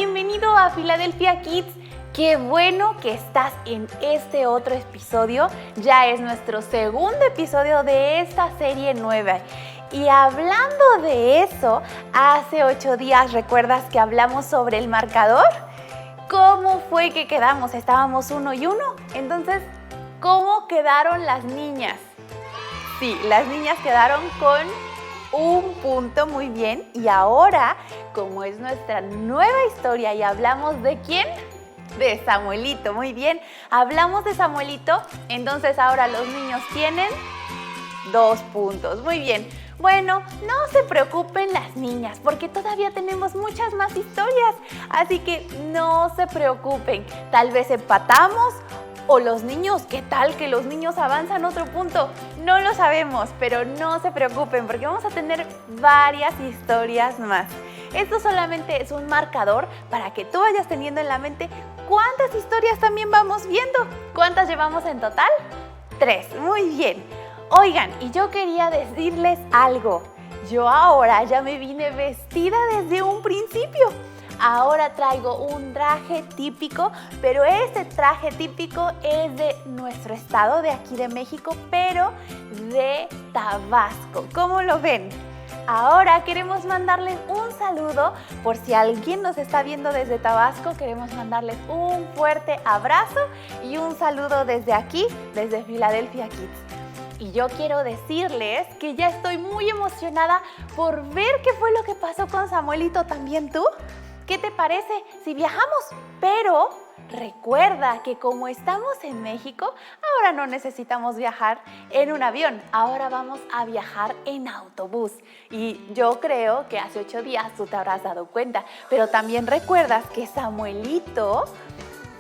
bienvenido a Philadelphia Kids. Qué bueno que estás en este otro episodio. Ya es nuestro segundo episodio de esta serie nueva. Y hablando de eso, hace 8 días, ¿recuerdas que hablamos sobre el marcador? ¿Cómo fue que quedamos? Estábamos 1-1. Entonces, ¿cómo quedaron las niñas? Sí, las niñas quedaron con 1 punto, muy bien. Y ahora, como es nuestra nueva historia y hablamos de ¿quién? De Samuelito, muy bien. Hablamos de Samuelito, entonces ahora los niños tienen 2 puntos, muy bien. Bueno, no se preocupen las niñas, porque todavía tenemos muchas más historias, así que no se preocupen. Tal vez empatamos o los niños, ¿qué tal que los niños avanzan otro punto? No lo sabemos, pero no se preocupen, porque vamos a tener varias historias más. Esto solamente es un marcador para que tú vayas teniendo en la mente cuántas historias también vamos viendo. ¿Cuántas llevamos en total? 3, muy bien. Oigan, y yo quería decirles algo. Yo ahora ya me vine vestida desde un principio. Ahora traigo un traje típico, pero este traje típico es de nuestro estado, de aquí de México, pero de Tabasco. ¿Cómo lo ven? Ahora queremos mandarles un saludo, por si alguien nos está viendo desde Tabasco, queremos mandarles un fuerte abrazo y un saludo desde aquí, desde Philadelphia Kids. Y yo quiero decirles que ya estoy muy emocionada por ver qué fue lo que pasó con Samuelito. ¿También tú? ¿Qué te parece si viajamos? Pero recuerda que como estamos en México, ahora no necesitamos viajar en un avión. Ahora vamos a viajar en autobús. Y yo creo que hace 8 días tú te habrás dado cuenta. Pero también recuerdas que Samuelito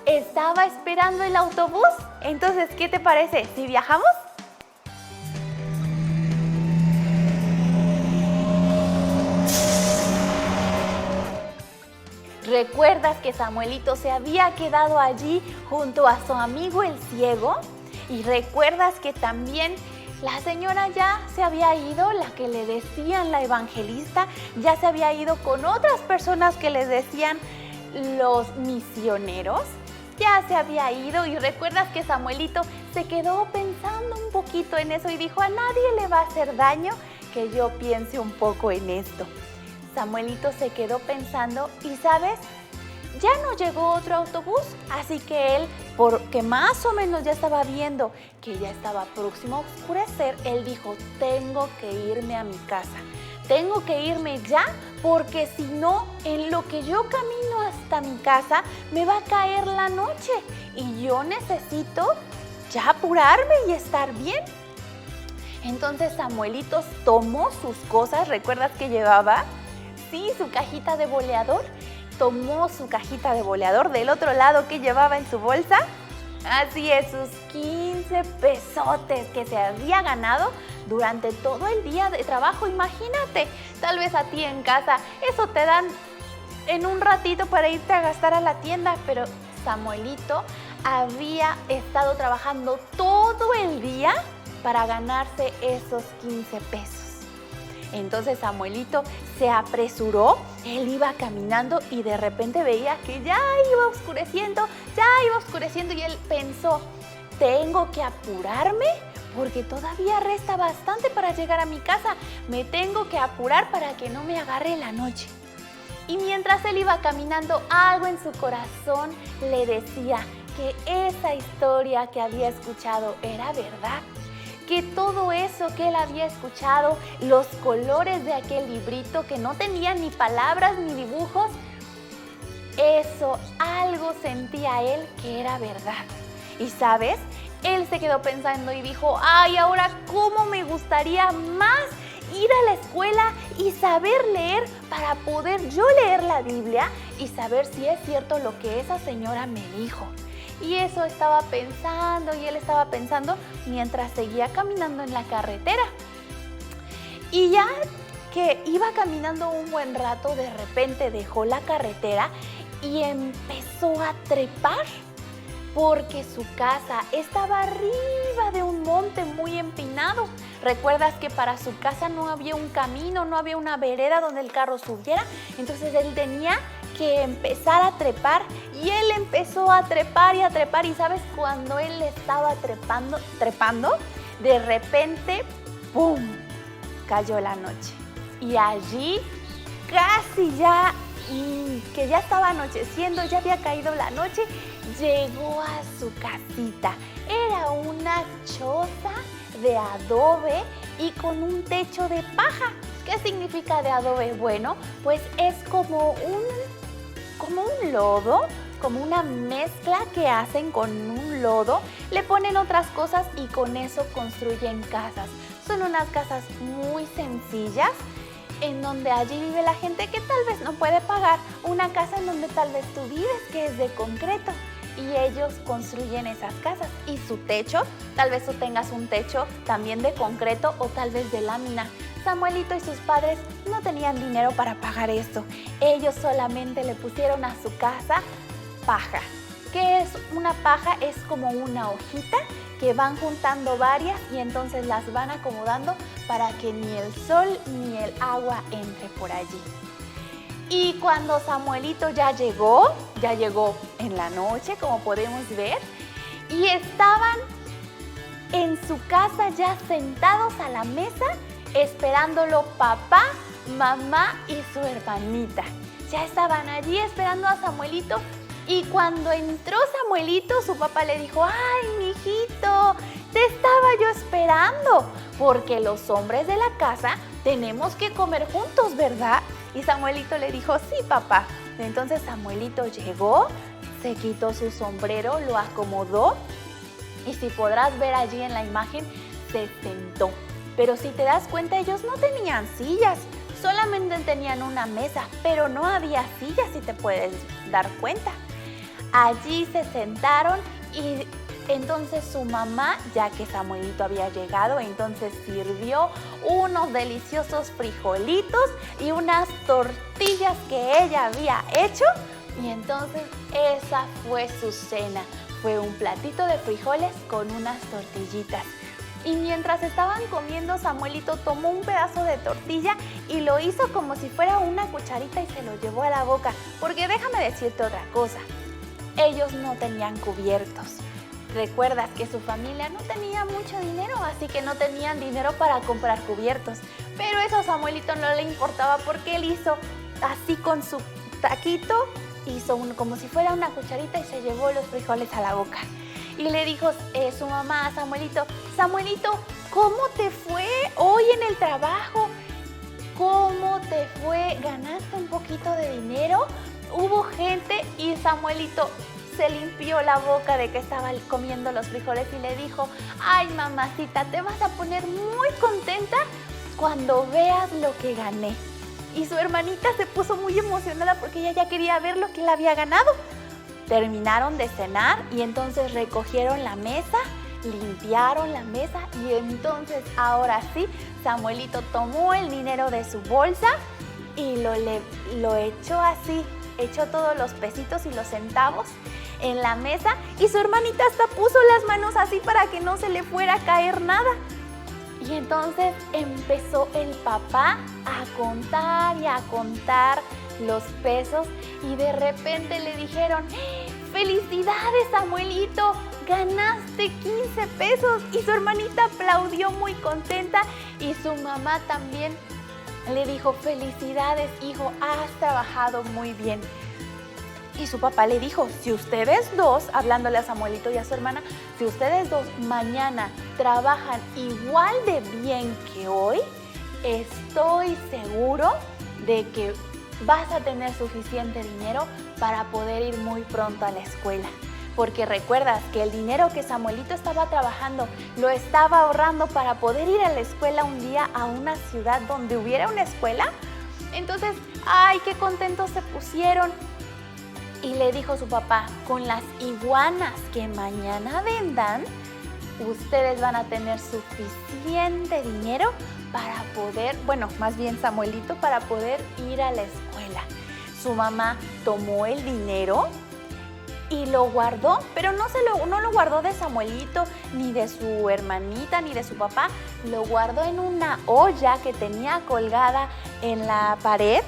estaba esperando el autobús. Entonces, ¿qué te parece si viajamos? ¿Recuerdas que Samuelito se había quedado allí junto a su amigo el ciego? ¿Y recuerdas que también la señora ya se había ido, la que le decían la evangelista, ya se había ido con otras personas que les decían los misioneros? Ya se había ido y recuerdas que Samuelito se quedó pensando un poquito en eso y dijo, a nadie le va a hacer daño que yo piense un poco en esto. Samuelito se quedó pensando y, ¿sabes? Ya no llegó otro autobús, así que él, porque más o menos ya estaba viendo que ya estaba próximo a oscurecer, él dijo, tengo que irme a mi casa. Tengo que irme ya porque si no, en lo que yo camino hasta mi casa, me va a caer la noche y yo necesito ya apurarme y estar bien. Entonces Samuelito tomó sus cosas, ¿recuerdas que llevaba? Sí, su cajita de boleador. Tomó su cajita de boleador del otro lado que llevaba en su bolsa. Así es, sus 15 pesotes que se había ganado durante todo el día de trabajo. Imagínate, tal vez a ti en casa eso te dan en un ratito para irte a gastar a la tienda, pero Samuelito había estado trabajando todo el día para ganarse esos 15 pesos. Entonces Samuelito se apresuró, él iba caminando y de repente veía que ya iba oscureciendo y él pensó, tengo que apurarme porque todavía resta bastante para llegar a mi casa, me tengo que apurar para que no me agarre la noche. Y mientras él iba caminando, algo en su corazón le decía que esa historia que había escuchado era verdad. Que todo eso que él había escuchado, los colores de aquel librito que no tenía ni palabras ni dibujos, eso algo sentía él que era verdad. Y ¿sabes? Él se quedó pensando y dijo, ay, ahora cómo me gustaría más ir a la escuela y saber leer para poder yo leer la Biblia y saber si es cierto lo que esa señora me dijo. Y eso estaba pensando y él estaba pensando mientras seguía caminando en la carretera. Y ya que iba caminando un buen rato, de repente dejó la carretera y empezó a trepar porque su casa estaba arriba de un monte muy empinado. ¿Recuerdas que para su casa no había un camino, no había una vereda donde el carro subiera? Entonces él tenía que empezara a trepar y él empezó a trepar y a trepar y ¿sabes? Cuando él estaba trepando, de repente, ¡pum!, cayó la noche. Y allí casi ya, que ya estaba anocheciendo, ya había caído la noche, llegó a su casita. Era una choza de adobe y con un techo de paja. ¿Qué significa de adobe? Bueno, pues es como un lodo, como una mezcla que hacen con un lodo, le ponen otras cosas y con eso construyen casas. Son unas casas muy sencillas en donde allí vive la gente que tal vez no puede pagar una casa en donde tal vez tú vives, que es de concreto. Y ellos construyen esas casas y su techo, tal vez tú tengas un techo también de concreto o tal vez de lámina. Samuelito y sus padres no tenían dinero para pagar esto. Ellos solamente le pusieron a su casa paja. ¿Qué es una paja? Es como una hojita que van juntando varias y entonces las van acomodando para que ni el sol ni el agua entre por allí. Y cuando Samuelito ya llegó en la noche, como podemos ver, y estaban en su casa ya sentados a la mesa, esperándolo papá, mamá y su hermanita. Ya estaban allí esperando a Samuelito y cuando entró Samuelito, su papá le dijo: ¡ay, mijito! Te estaba yo esperando, porque los hombres de la casa tenemos que comer juntos, ¿verdad? Y Samuelito le dijo: sí, papá. Entonces Samuelito llegó, se quitó su sombrero, lo acomodó y si podrás ver allí en la imagen, se sentó. Pero si te das cuenta, ellos no tenían sillas, solamente tenían una mesa, pero no había sillas, si te puedes dar cuenta. Allí se sentaron y entonces su mamá, ya que Samuelito había llegado, entonces sirvió unos deliciosos frijolitos y unas tortillas que ella había hecho. Y entonces esa fue su cena. Fue un platito de frijoles con unas tortillitas. Y mientras estaban comiendo, Samuelito tomó un pedazo de tortilla y lo hizo como si fuera una cucharita y se lo llevó a la boca. Porque déjame decirte otra cosa, ellos no tenían cubiertos. Recuerdas que su familia no tenía mucho dinero, así que no tenían dinero para comprar cubiertos. Pero eso a Samuelito no le importaba porque él hizo así con su taquito, hizo como si fuera una cucharita y se llevó los frijoles a la boca. Y le dijo su mamá a Samuelito: Samuelito, ¿cómo te fue hoy en el trabajo? ¿Cómo te fue? ¿Ganaste un poquito de dinero? Hubo gente y Samuelito se limpió la boca de que estaba comiendo los frijoles y le dijo: ay, mamacita, te vas a poner muy contenta cuando veas lo que gané. Y su hermanita se puso muy emocionada porque ella ya quería ver lo que él había ganado. Terminaron de cenar y entonces recogieron la mesa, limpiaron la mesa y entonces ahora sí, Samuelito tomó el dinero de su bolsa y lo echó así, echó todos los pesitos y los centavos en la mesa y su hermanita hasta puso las manos así para que no se le fuera a caer nada. Y entonces empezó el papá a contar y a contar los pesos y de repente le dijeron: ¡felicidades, Samuelito! ¡Ganaste 15 pesos! Y su hermanita aplaudió muy contenta y su mamá también le dijo: ¡felicidades, hijo! Has trabajado muy bien. Y su papá le dijo: si ustedes dos, hablándole a Samuelito y a su hermana, si ustedes dos mañana trabajan igual de bien que hoy, estoy seguro de que vas a tener suficiente dinero para poder ir muy pronto a la escuela. Porque recuerdas que el dinero que Samuelito estaba trabajando lo estaba ahorrando para poder ir a la escuela un día a una ciudad donde hubiera una escuela. Entonces, ¡ay, qué contentos se pusieron! Y le dijo su papá: con las iguanas que mañana vendan, ustedes van a tener suficiente dinero para poder, bueno, más bien Samuelito, para poder ir a la escuela. Su mamá tomó el dinero y lo guardó, pero no lo guardó de Samuelito, ni de su hermanita, ni de su papá. Lo guardó en una olla que tenía colgada en la pared.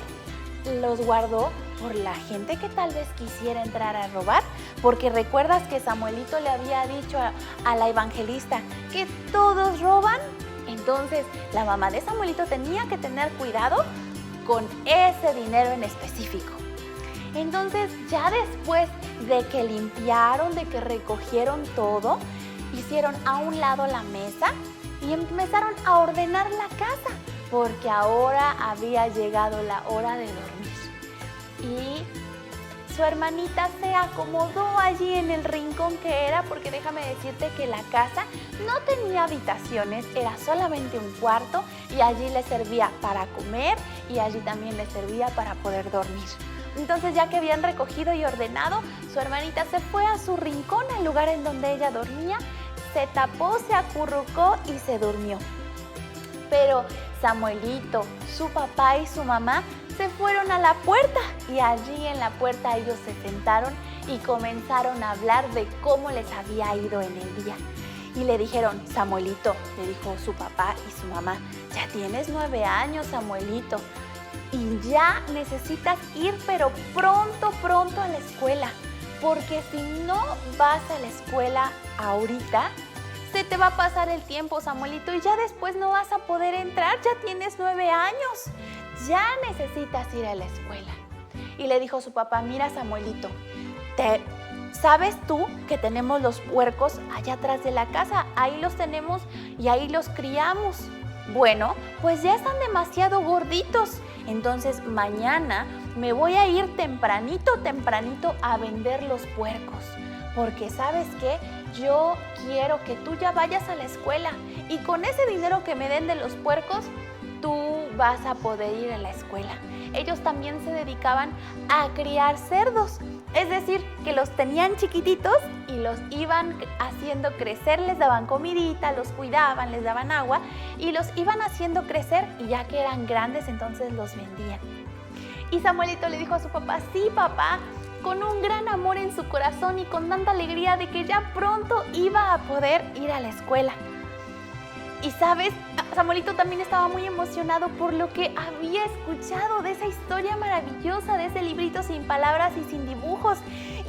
Los guardó por la gente que tal vez quisiera entrar a robar, porque recuerdas que Samuelito le había dicho a la evangelista que todos roban. Entonces la mamá de Samuelito tenía que tener cuidado con ese dinero en específico. Entonces ya después de que limpiaron, de que recogieron todo, hicieron a un lado la mesa y empezaron a ordenar la casa, porque ahora había llegado la hora de dormir. Y su hermanita se acomodó allí en el rincón que era, porque déjame decirte que la casa no tenía habitaciones, era solamente un cuarto y allí le servía para comer y allí también le servía para poder dormir. Entonces, ya que habían recogido y ordenado, su hermanita se fue a su rincón, al lugar en donde ella dormía, se tapó, se acurrucó y se durmió. Pero Samuelito, su papá y su mamá se fueron a la puerta y allí en la puerta ellos se sentaron y comenzaron a hablar de cómo les había ido en el día. Y le dijeron, Samuelito, le dijo su papá y su mamá, ya tienes 9 años, Samuelito, y ya necesitas ir, pero pronto a la escuela, porque si no vas a la escuela ahorita, se te va a pasar el tiempo, Samuelito, y ya después no vas a poder entrar, ya tienes 9 años, ya necesitas ir a la escuela. Y le dijo su papá, mira, Samuelito, ¿sabes tú que tenemos los puercos allá atrás de la casa? Ahí los tenemos y ahí los criamos. Bueno, pues ya están demasiado gorditos. Entonces mañana me voy a ir tempranito a vender los puercos. Porque ¿sabes qué? Yo quiero que tú ya vayas a la escuela y con ese dinero que me den de los puercos, tú vas a poder ir a la escuela. Ellos también se dedicaban a criar cerdos. Es decir, que los tenían chiquititos y los iban haciendo crecer, les daban comidita, los cuidaban, les daban agua y los iban haciendo crecer y ya que eran grandes entonces los vendían. Y Samuelito le dijo a su papá, sí papá, con un gran amor en su corazón y con tanta alegría de que ya pronto iba a poder ir a la escuela. Y sabes, Samuelito también estaba muy emocionado por lo que había escuchado de esa historia maravillosa, de ese librito sin palabras y sin dibujos.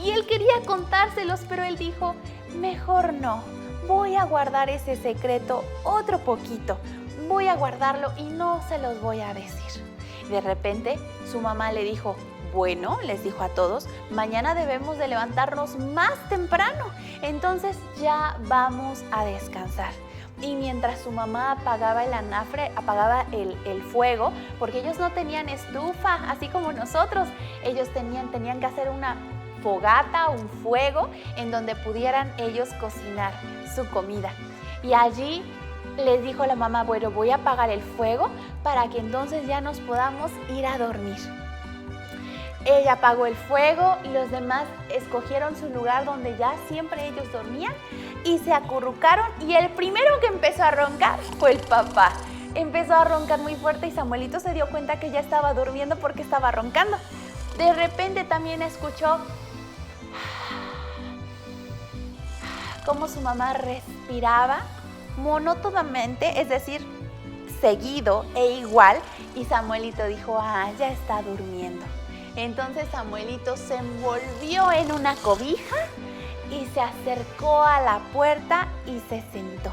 Y él quería contárselos, pero él dijo, mejor no, voy a guardar ese secreto otro poquito. Voy a guardarlo y no se los voy a decir. De repente, su mamá le dijo, bueno, les dijo a todos, mañana debemos de levantarnos más temprano. Entonces ya vamos a descansar. Y mientras su mamá apagaba el anafre, apagaba el fuego, porque ellos no tenían estufa, así como nosotros, ellos tenían que hacer una fogata, un fuego, en donde pudieran ellos cocinar su comida. Y allí les dijo la mamá, bueno, voy a apagar el fuego para que entonces ya nos podamos ir a dormir. Ella apagó el fuego y los demás escogieron su lugar donde ya siempre ellos dormían y se acurrucaron y el primero que empezó a roncar fue el papá. Empezó a roncar muy fuerte y Samuelito se dio cuenta que ya estaba durmiendo porque estaba roncando. De repente también escuchó cómo su mamá respiraba monótonamente, es decir, seguido e igual, y Samuelito dijo, ya está durmiendo. Entonces Samuelito se envolvió en una cobija y se acercó a la puerta y se sentó.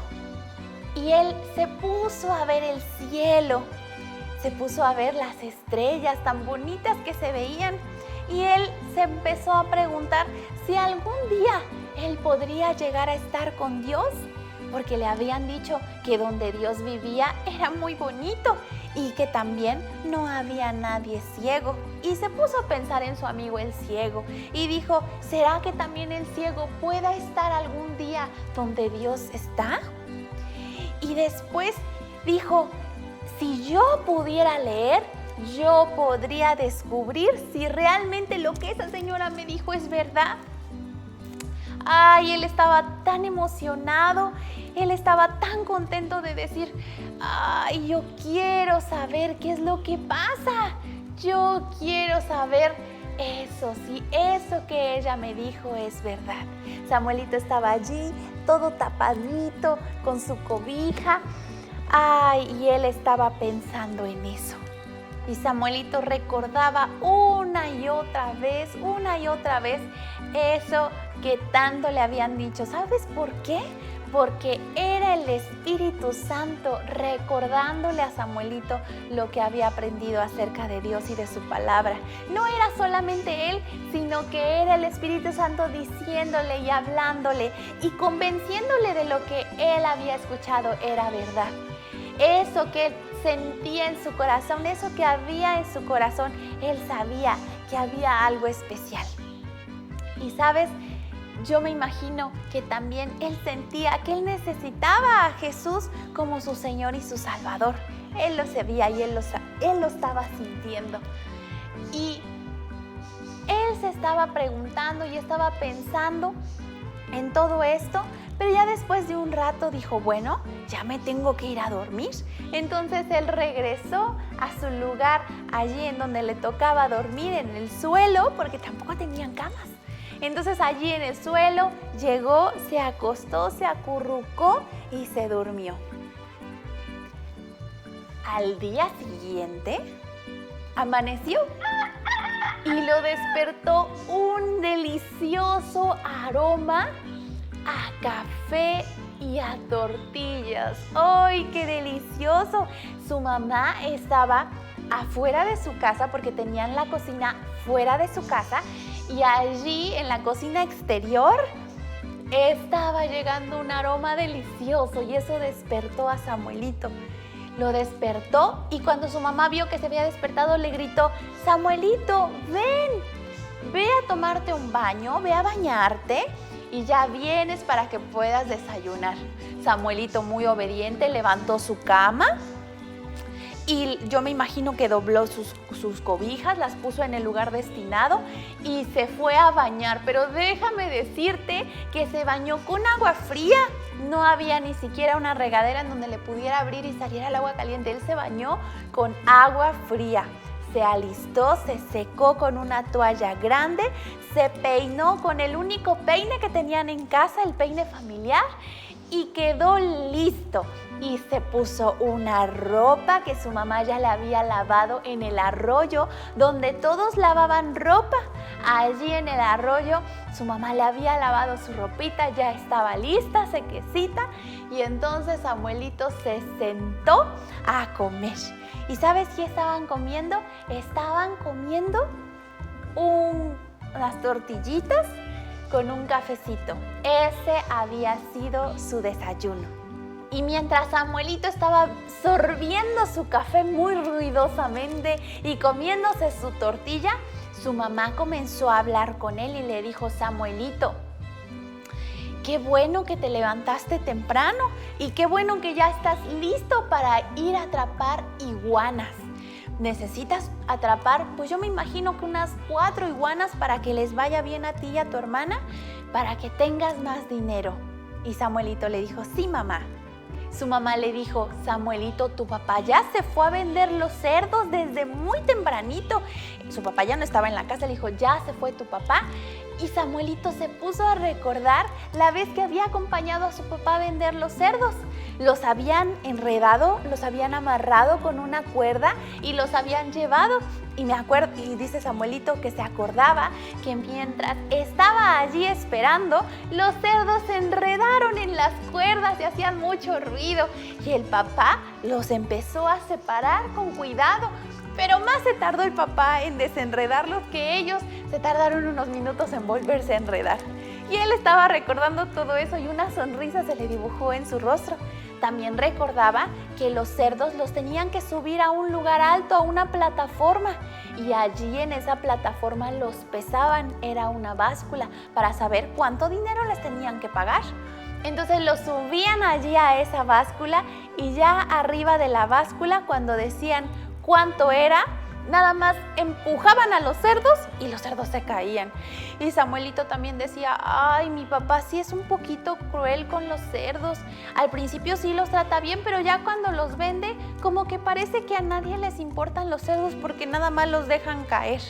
Y él se puso a ver el cielo, se puso a ver las estrellas tan bonitas que se veían y él se empezó a preguntar si algún día él podría llegar a estar con Dios, porque le habían dicho que donde Dios vivía era muy bonito y que también no había nadie ciego. Y se puso a pensar en su amigo el ciego y dijo, ¿será que también el ciego pueda estar algún día donde Dios está? Y después dijo, si yo pudiera leer, yo podría descubrir si realmente lo que esa señora me dijo es verdad. Ay, él estaba tan emocionado, él estaba tan contento de decir, ay, yo quiero saber qué es lo que pasa. Yo quiero saber eso, si eso que ella me dijo es verdad. Samuelito estaba allí, todo tapadito, con su cobija. Ay, y él estaba pensando en eso. Y Samuelito recordaba una y otra vez eso que tanto le habían dicho. ¿Sabes por qué? Porque era el Espíritu Santo recordándole a Samuelito lo que había aprendido acerca de Dios y de su palabra. No era solamente él, sino que era el Espíritu Santo diciéndole y hablándole y convenciéndole de lo que él había escuchado era verdad. Eso que él sentía en su corazón, eso que había en su corazón, él sabía que había algo especial. Y sabes, yo me imagino que también él sentía que él necesitaba a Jesús como su Señor y su Salvador. Él lo sabía y él lo estaba sintiendo. Y él se estaba preguntando y estaba pensando en todo esto, pero ya después de un rato dijo, bueno, ya me tengo que ir a dormir. Entonces él regresó a su lugar allí en donde le tocaba dormir, en el suelo, porque tampoco tenían camas. Entonces allí en el suelo llegó, se acostó, se acurrucó y se durmió. Al día siguiente amaneció y lo despertó un delicioso aroma a café y a tortillas. ¡Ay, qué delicioso! Su mamá estaba afuera de su casa porque tenían la cocina fuera de su casa. Y allí en la cocina exterior estaba llegando un aroma delicioso y eso despertó a Samuelito. Lo despertó y cuando su mamá vio que se había despertado le gritó, Samuelito, ve a tomarte un baño, ve a bañarte y ya vienes para que puedas desayunar. Samuelito, muy obediente, levantó su cama. Y yo me imagino que dobló sus cobijas, las puso en el lugar destinado y se fue a bañar. Pero déjame decirte que se bañó con agua fría. No había ni siquiera una regadera en donde le pudiera abrir y saliera el agua caliente. Él se bañó con agua fría. Se alistó, se secó con una toalla grande, se peinó con el único peine que tenían en casa, el peine familiar, y quedó listo. Y se puso una ropa que su mamá ya le había lavado en el arroyo donde todos lavaban ropa. Allí en el arroyo su mamá le había lavado su ropita, ya estaba lista, sequecita. Y entonces Samuelito se sentó a comer. ¿Y sabes qué estaban comiendo? Estaban comiendo unas tortillitas con un cafecito. Ese había sido su desayuno. Y mientras Samuelito estaba sorbiendo su café muy ruidosamente y comiéndose su tortilla, su mamá comenzó a hablar con él y le dijo, Samuelito, qué bueno que te levantaste temprano y qué bueno que ya estás listo para ir a atrapar iguanas. Necesitas atrapar, pues yo me imagino que unas 4 iguanas para que les vaya bien a ti y a tu hermana, para que tengas más dinero. Y Samuelito le dijo, sí, mamá. Su mamá le dijo, Samuelito, tu papá ya se fue a vender los cerdos desde muy tempranito. Su papá ya no estaba en la casa, le dijo, ya se fue tu papá. Y Samuelito se puso a recordar la vez que había acompañado a su papá a vender los cerdos. Los habían enredado, los habían amarrado con una cuerda y los habían llevado. Y dice Samuelito que se acordaba que mientras estaba allí esperando, los cerdos se enredaron en las cuerdas y hacían mucho ruido. Y el papá los empezó a separar con cuidado. Pero más se tardó el papá en desenredarlos que ellos se tardaron unos minutos en volverse a enredar. Y él estaba recordando todo eso y una sonrisa se le dibujó en su rostro. También recordaba que los cerdos los tenían que subir a un lugar alto, a una plataforma. Y allí en esa plataforma los pesaban, era una báscula, para saber cuánto dinero les tenían que pagar. Entonces los subían allí a esa báscula y ya arriba de la báscula, cuando decían cuánto era, nada más empujaban a los cerdos y los cerdos se caían. Y Samuelito también decía, ay, mi papá sí es un poquito cruel con los cerdos. Al principio sí los trata bien, pero ya cuando los vende, como que parece que a nadie les importan los cerdos porque nada más los dejan caer.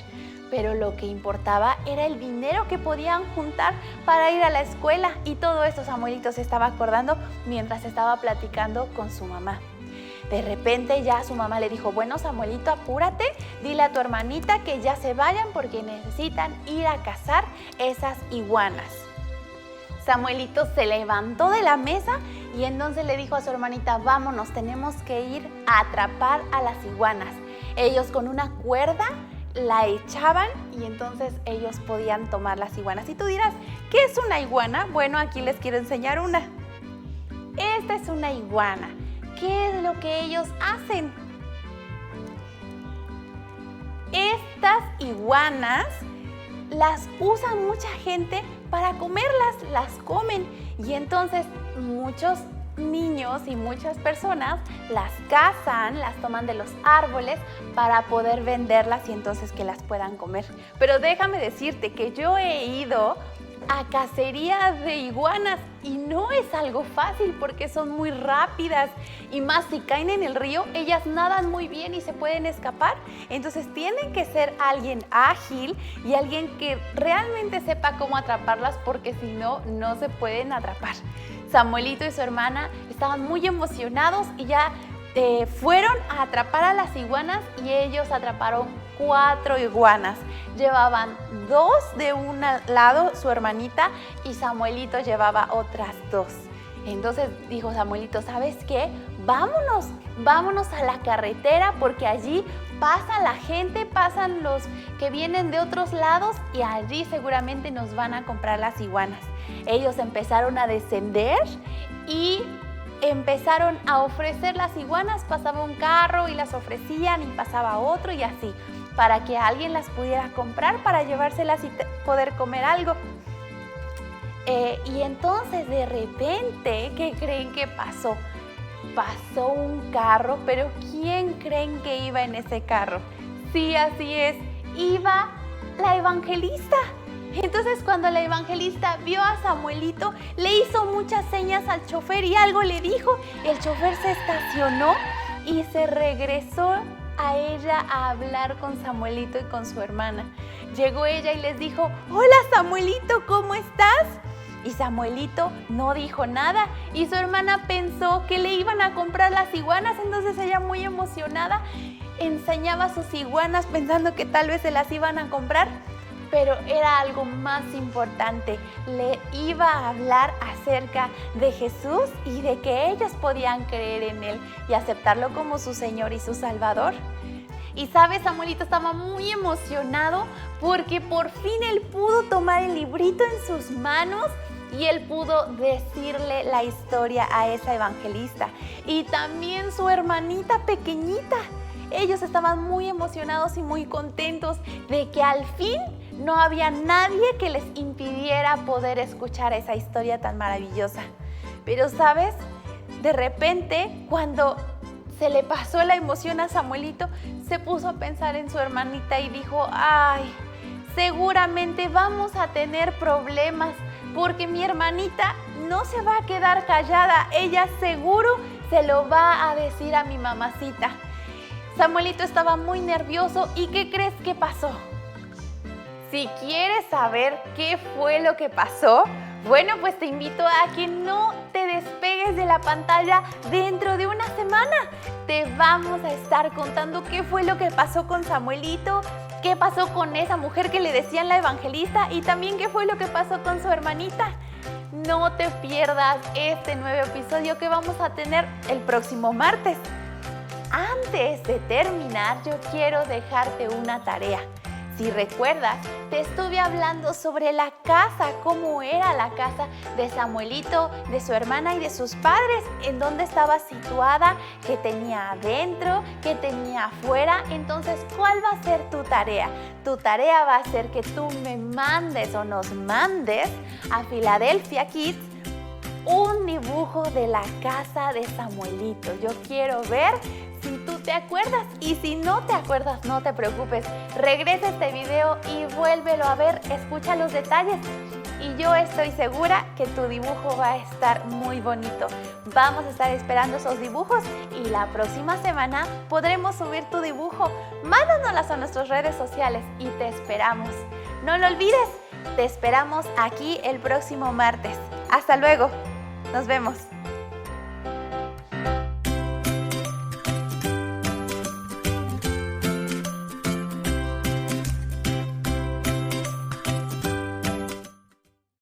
Pero lo que importaba era el dinero que podían juntar para ir a la escuela. Y todo eso Samuelito se estaba acordando mientras estaba platicando con su mamá. De repente ya su mamá le dijo, bueno, Samuelito, apúrate, dile a tu hermanita que ya se vayan porque necesitan ir a cazar esas iguanas. Samuelito se levantó de la mesa y entonces le dijo a su hermanita, vámonos, tenemos que ir a atrapar a las iguanas. Ellos con una cuerda la echaban y entonces ellos podían tomar las iguanas. Y tú dirás, ¿qué es una iguana? Bueno, aquí les quiero enseñar una. Esta es una iguana. ¿Qué es lo que ellos hacen? Estas iguanas las usa mucha gente para comerlas, las comen y entonces muchos niños y muchas personas las cazan, las toman de los árboles para poder venderlas y entonces que las puedan comer. Pero déjame decirte que yo he ido a cacería de iguanas y no es algo fácil porque son muy rápidas y más si caen en el río, ellas nadan muy bien y se pueden escapar. Entonces tienen que ser alguien ágil y alguien que realmente sepa cómo atraparlas porque si no, no se pueden atrapar. Samuelito y su hermana estaban muy emocionados y ya fueron a atrapar a las iguanas y ellos atraparon 4 iguanas. Llevaban 2 de un lado, su hermanita, y Samuelito llevaba otras 2. Entonces dijo Samuelito, ¿sabes qué? Vámonos a la carretera porque allí pasa la gente, pasan los que vienen de otros lados y allí seguramente nos van a comprar las iguanas. Ellos empezaron a descender y empezaron a ofrecer las iguanas, pasaba un carro y las ofrecían y pasaba otro y así, para que alguien las pudiera comprar para llevárselas y poder comer algo. Y entonces de repente, ¿qué creen que pasó? Pasó un carro, pero ¿quién creen que iba en ese carro? Sí, así es, iba la evangelista. Entonces cuando la evangelista vio a Samuelito, le hizo muchas señas al chofer y algo le dijo. El chofer se estacionó y se regresó a ella a hablar con Samuelito y con su hermana. Llegó ella y les dijo, hola Samuelito, ¿cómo estás? Y Samuelito no dijo nada y su hermana pensó que le iban a comprar las iguanas, entonces ella muy emocionada enseñaba sus iguanas pensando que tal vez se las iban a comprar. Pero era algo más importante, le iba a hablar acerca de Jesús y de que ellos podían creer en Él y aceptarlo como su Señor y su Salvador. Y sabes, Samuelito estaba muy emocionado porque por fin él pudo tomar el librito en sus manos y él pudo decirle la historia a esa evangelista. Y también su hermanita pequeñita. Ellos estaban muy emocionados y muy contentos de que al fin no había nadie que les impidiera poder escuchar esa historia tan maravillosa. Pero, ¿sabes? De repente, cuando se le pasó la emoción a Samuelito, se puso a pensar en su hermanita y dijo, ¡ay! Seguramente vamos a tener problemas porque mi hermanita no se va a quedar callada. Ella seguro se lo va a decir a mi mamacita. Samuelito estaba muy nervioso y ¿qué crees que pasó? Si quieres saber qué fue lo que pasó, bueno, pues te invito a que no te despegues de la pantalla dentro de una semana. Te vamos a estar contando qué fue lo que pasó con Samuelito, qué pasó con esa mujer que le decían la evangelista y también qué fue lo que pasó con su hermanita. No te pierdas este nuevo episodio que vamos a tener el próximo martes. Antes de terminar, yo quiero dejarte una tarea. Si recuerdas, te estuve hablando sobre la casa, cómo era la casa de Samuelito, de su hermana y de sus padres, en dónde estaba situada, qué tenía adentro, qué tenía afuera. Entonces, ¿cuál va a ser tu tarea? Tu tarea va a ser que tú me mandes o nos mandes a Philadelphia Kids un dibujo de la casa de Samuelito. Yo quiero ver si tú te acuerdas y si no te acuerdas, no te preocupes. Regresa este video y vuélvelo a ver, escucha los detalles y yo estoy segura que tu dibujo va a estar muy bonito. Vamos a estar esperando esos dibujos y la próxima semana podremos subir tu dibujo. Mándanoslas a nuestras redes sociales y te esperamos. No lo olvides, te esperamos aquí el próximo martes. Hasta luego, nos vemos.